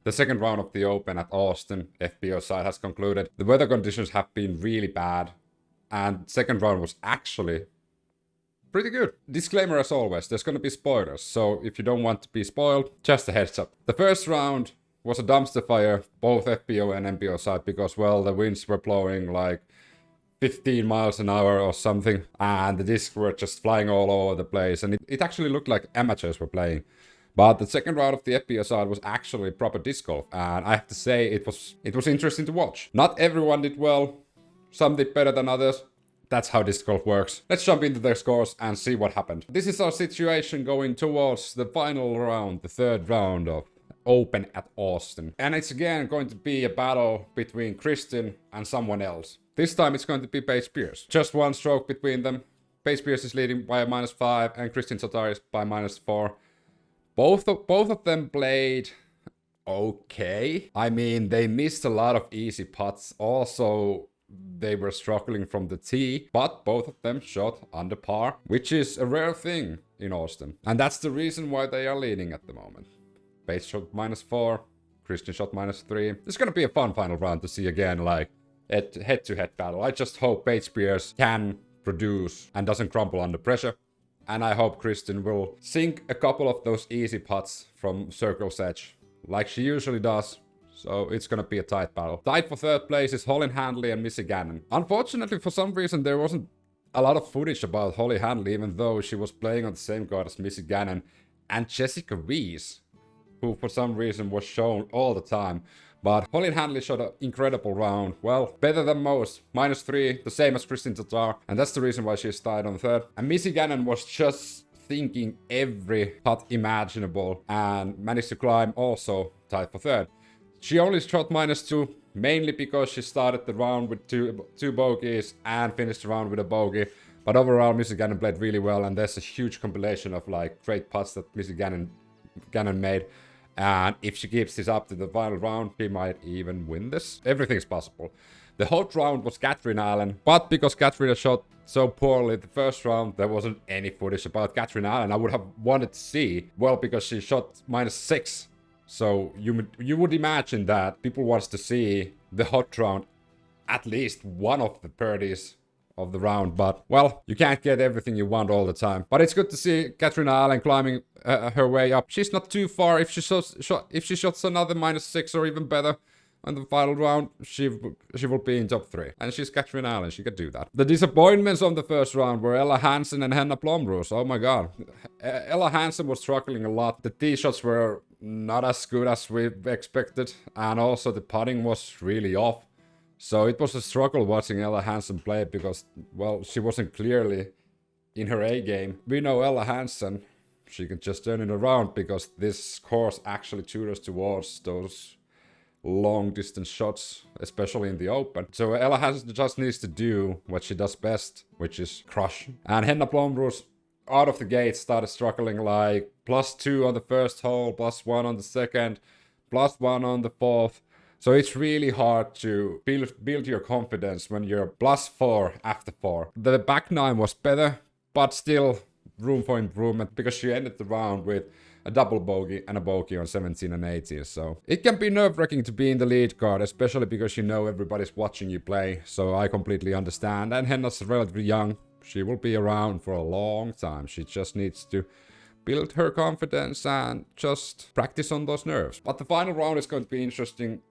The second round of the Open at Austin FPO side has concluded. The weather conditions have been really bad, and second round was actually pretty good. Disclaimer as always, there's gonna be spoilers, so if you don't want to be spoiled, just a heads up. The first round was a dumpster fire, both FPO and MPO side, because, well, the winds were blowing like 15 miles an hour or something, and the discs were just flying all over the place, and it actually looked like amateurs were playing. But the second round of the FPO side was actually proper disc golf, and I have to say it was interesting to watch. Not everyone did well, some did better than others. That's how disc golf works. Let's jump into their scores and see what happened. This is our situation going towards the final round, the third round of Open at Austin. And it's again going to be a battle between Kristin and someone else. This time it's going to be Paige Pierce. Just one stroke between them. Paige Pierce is leading by a -5 and Kristin Tattar is by -4. Both of them played okay. I mean, they missed a lot of easy putts. Also, they were struggling from the tee, but both of them shot under par, which is a rare thing in Austin. And that's the reason why they are leading at the moment. Paige shot -4, Kristin shot -3. It's gonna be a fun final round to see again, like, head-to-head battle. I just hope Paige Pierce can produce and doesn't crumble under pressure. And I hope Kristin will sink a couple of those easy putts from circle's edge, like she usually does. So it's gonna be a tight battle. Tied for third place is Holyn, Handley, and Missy Gannon. Unfortunately, for some reason, there wasn't a lot of footage about Holyn Handley, even though she was playing on the same card as Missy Gannon and Jessica Reese, who for some reason was shown all the time. But Holyn Handley shot an incredible round. Well, better than most. -3, the same as Kristin Tattar. And that's the reason why she's tied on third. And Missy Gannon was just thinking every putt imaginable and managed to climb, also tied for third. She only shot -2, mainly because she started the round with two bogeys and finished the round with a bogey. But overall, Missy Gannon played really well, and there's a huge compilation of like great putts that Missy Gannon made. And if she keeps this up to the final round, she might even win this. Everything's possible. The hot round was Catrina Allen, but because Catrina shot so poorly the first round, there wasn't any footage about Catrina Allen. I would have wanted to see, well, because she shot -6. So you would imagine that people wants to see the hot round, at least one of the birdies of the round, but, well, you can't get everything you want all the time. But it's good to see Catrina Allen climbing her way up. She's not too far. If she shots another -6 or even better on the final round, she will be in top 3. And she's Catrina Allen, she can do that. The disappointments on the first round were Hansen and Henna Blomroos. Oh my god. Hansen was struggling a lot. The tee shots were not as good as we expected, and also the putting was really off. So it was a struggle watching Hansen play because, well, she wasn't clearly in her A game. We know Hansen, she can just turn it around because this course actually tutors towards those long distance shots, especially in the Open. So Hansen just needs to do what she does best, which is crush. And Henna Blomroos out of the gate started struggling, like +2 on the first hole, +1 on the second, +1 on the fourth. So it's really hard to build your confidence when you're +4 after 4. The back 9 was better, but still room for improvement because she ended the round with a double bogey and a bogey on 17 and 18. So it can be nerve-wracking to be in the lead card, especially because you know everybody's watching you play. So I completely understand. And Henna's relatively young. She will be around for a long time. She just needs to build her confidence and just practice on those nerves. But the final round is going to be interesting.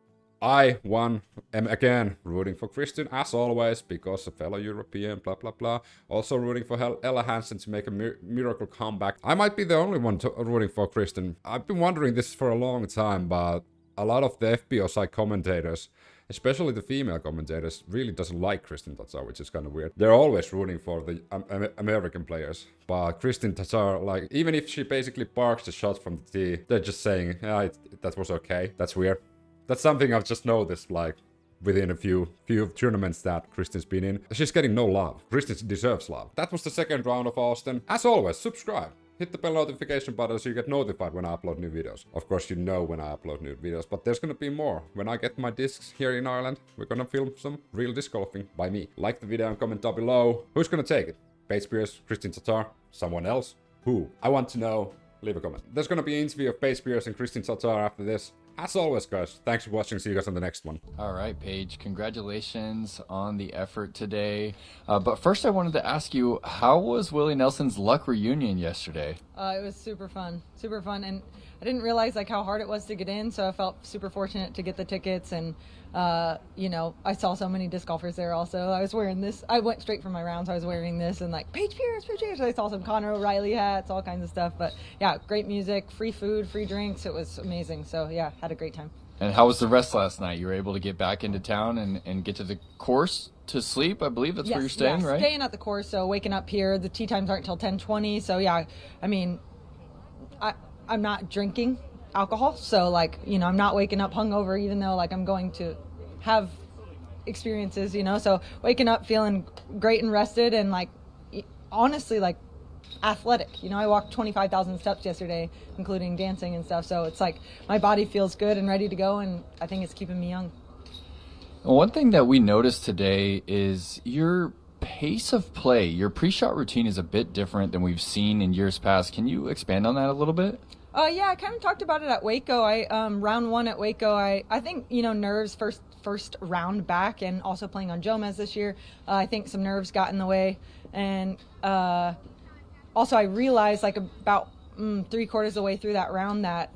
I am again rooting for Kristin, as always, because a fellow European, blah, blah, blah. Also rooting for Hansen to make a miracle comeback. I might be the only one rooting for Kristin. I've been wondering this for a long time, but a lot of the FPO side commentators, especially the female commentators, really doesn't like Kristin Tattar, which is kind of weird. They're always rooting for the American players. But Kristin Tattar, like, even if she basically parks the shot from the tee, they're just saying, yeah, that was okay. That's weird. That's something I've just noticed, like, within a few tournaments that Kristin's been in. She's getting no love. Kristin deserves love. That was the second round of Austin. As always, subscribe. Hit the bell notification button so you get notified when I upload new videos. Of course, you know when I upload new videos, but there's gonna be more. When I get my discs here in Ireland, we're gonna film some real disc golfing by me. Like the video and comment down below. Who's gonna take it? Paige Pierce, Kristin Tattar, someone else? Who? I want to know. Leave a comment. There's gonna be an interview of Paige Pierce and Kristin Tattar after this. As always, guys, thanks for watching. See you guys on the next one. All right, Paige, congratulations on the effort today. But first I wanted to ask you, how was Willie Nelson's luck reunion yesterday? It was super fun, and I didn't realize like how hard it was to get in, so I felt super fortunate to get the tickets. And you know, I saw so many disc golfers there also. I was wearing this. I went straight from my rounds. I was wearing this and like Paige Pierce. I saw some Connor O'Reilly hats, all kinds of stuff. But yeah, great music, free food, free drinks. It was amazing. So yeah, had a great time. And how was the rest last night? You were able to get back into town and get to the course to sleep? I believe that's where you're staying, right? Staying at the course, so waking up here. The tee times aren't until 10:20. So yeah, I mean, I'm not drinking alcohol, so like, you know, I'm not waking up hungover, even though like I'm going to have experiences, you know. So waking up feeling great and rested, and like honestly like athletic, you know. I walked 25,000 steps yesterday, including dancing and stuff, so it's like my body feels good and ready to go, and I think it's keeping me young. One thing that we noticed today is your pace of play. Your pre-shot routine is a bit different than we've seen in years past. Can you expand on that a little bit? Yeah, I kind of talked about it at Waco. Round one at Waco, I think, you know, nerves first round back, and also playing on Jomez this year, I think some nerves got in the way. And also I realized like about 3/4 of the way through that round that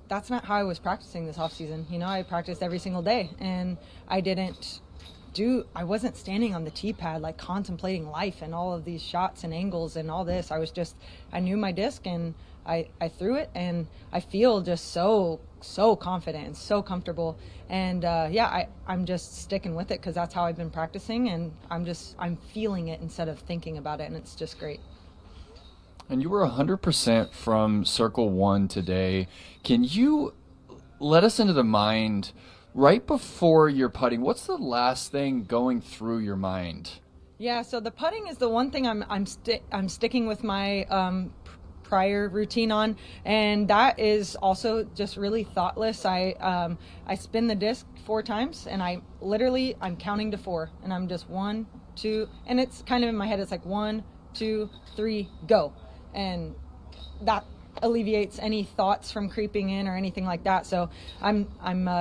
that's not how I was practicing this off season. You know, I practiced every single day, and I wasn't standing on the tee pad like contemplating life and all of these shots and angles and all this. I knew my disc, and I threw it, and I feel just so confident and so comfortable. And yeah, I'm just sticking with it because that's how I've been practicing, and I'm feeling it instead of thinking about it, and it's just great. And you were 100% from Circle 1 today. Can you let us into the mind right before your putting? What's the last thing going through your mind? Yeah, so the putting is the one thing I'm sticking with my prior routine on, and that is also just really thoughtless. I spin the disc 4 times, and I'm counting to 4, and I'm just 1, 2, and it's kind of in my head. It's like 1, 2, 3, go. And that alleviates any thoughts from creeping in or anything like that. So I'm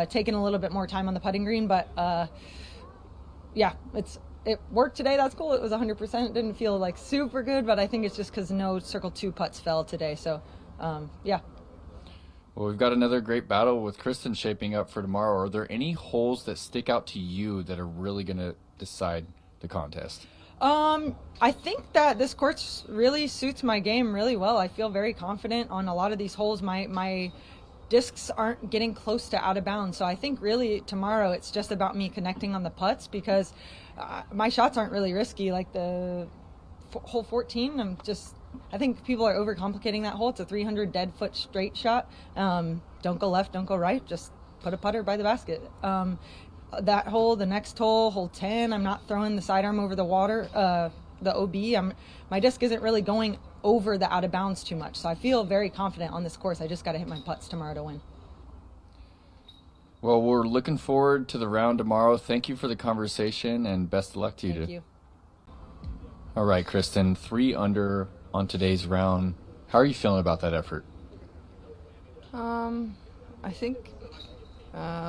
taking a little bit more time on the putting green, but yeah, it worked today. That's cool. It was 100%. It didn't feel like super good, but I think it's just because no Circle 2 putts fell today. So yeah. Well, we've got another great battle with Kristin shaping up for tomorrow. Are there any holes that stick out to you that are really going to decide the contest? I think that this course really suits my game really well. I feel very confident on a lot of these holes. My discs aren't getting close to out of bounds. So I think really tomorrow it's just about me connecting on the putts, because my shots aren't really risky. Like the hole 14, I think people are overcomplicating that hole. It's a 300 dead foot straight shot. Don't go left, don't go right. Just put a putter by the basket. That hole, the next hole, hole 10, I'm not throwing the sidearm over the water, the OB. My disc isn't really going over the out of bounds too much. So I feel very confident on this course. I just got to hit my putts tomorrow to win. Well, we're looking forward to the round tomorrow. Thank you for the conversation, and best of luck to you. Thank you. All right, Kristin, 3 under on today's round. How are you feeling about that effort? I think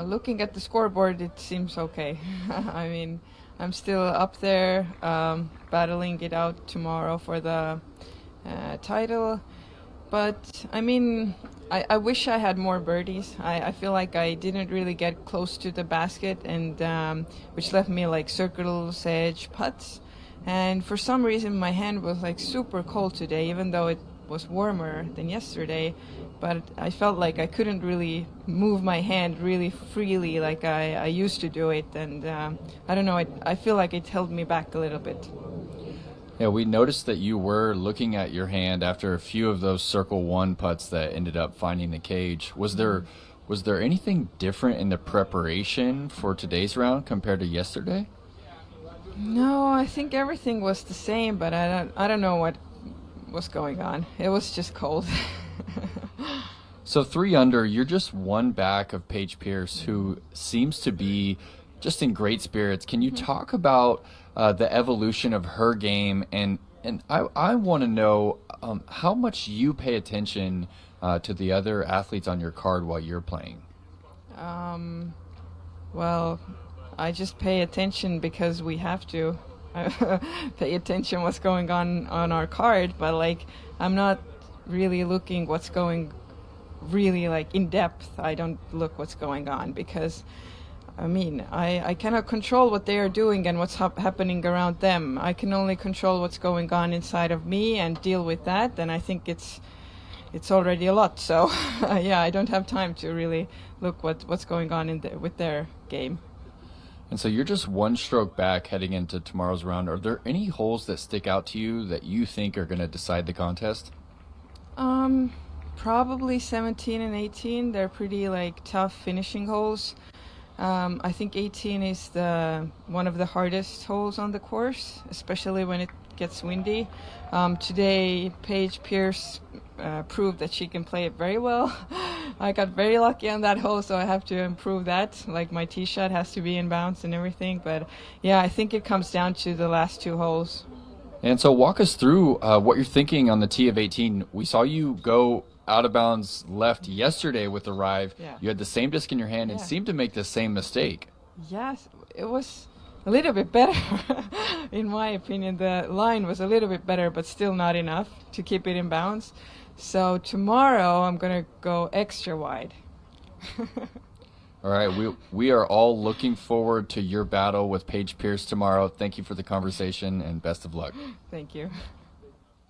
looking at the scoreboard, it seems okay. I mean, I'm still up there, battling it out tomorrow for the title. But, I mean, I wish I had more birdies. I feel like I didn't really get close to the basket, and which left me like circles, edge, putts. And for some reason, my hand was like super cold today, even though it was warmer than yesterday. But I felt like I couldn't really move my hand really freely like I used to do it. And I don't know, I feel like it held me back a little bit. Yeah, we noticed that you were looking at your hand after a few of those Circle 1 putts that ended up finding the cage. Was there anything different in the preparation for today's round compared to yesterday? No, I think everything was the same, but I don't know what was going on. It was just cold. So 3 under, you're just 1 back of Paige Pierce, who seems to be just in great spirits. Can you talk about the evolution of her game? And I want to know how much you pay attention to the other athletes on your card while you're playing. Well, I just pay attention because we have to. Pay attention what's going on our card, but like I'm not really looking what's going really like in depth. I don't look what's going on because I mean I cannot control what they are doing and what's happening around them. I can only control what's going on inside of me and deal with that, and I think it's already a lot. So yeah, I don't have time to really look what's going on with their game. And so you're just one stroke back heading into tomorrow's round. Are there any holes that stick out to you that you think are going to decide the contest? Probably 17 and 18. They're pretty like tough finishing holes. I think 18 is one of the hardest holes on the course, especially when it gets windy. Today, Paige Pierce proved that she can play it very well. I got very lucky on that hole, so I have to improve that. Like my tee shot has to be in bounds and everything. But yeah, I think it comes down to the last two holes. And so walk us through what you're thinking on the tee of 18. We saw you go out of bounds left yesterday with the drive. Yeah. You had the same disc in your hand and Yeah. seemed to make the same mistake. Yes, it was a little bit better. In my opinion, the line was a little bit better, but still not enough to keep it in bounds. So tomorrow I'm going to go extra wide. All right, we are all looking forward to your battle with Paige Pierce tomorrow. Thank you for the conversation and best of luck. Thank you.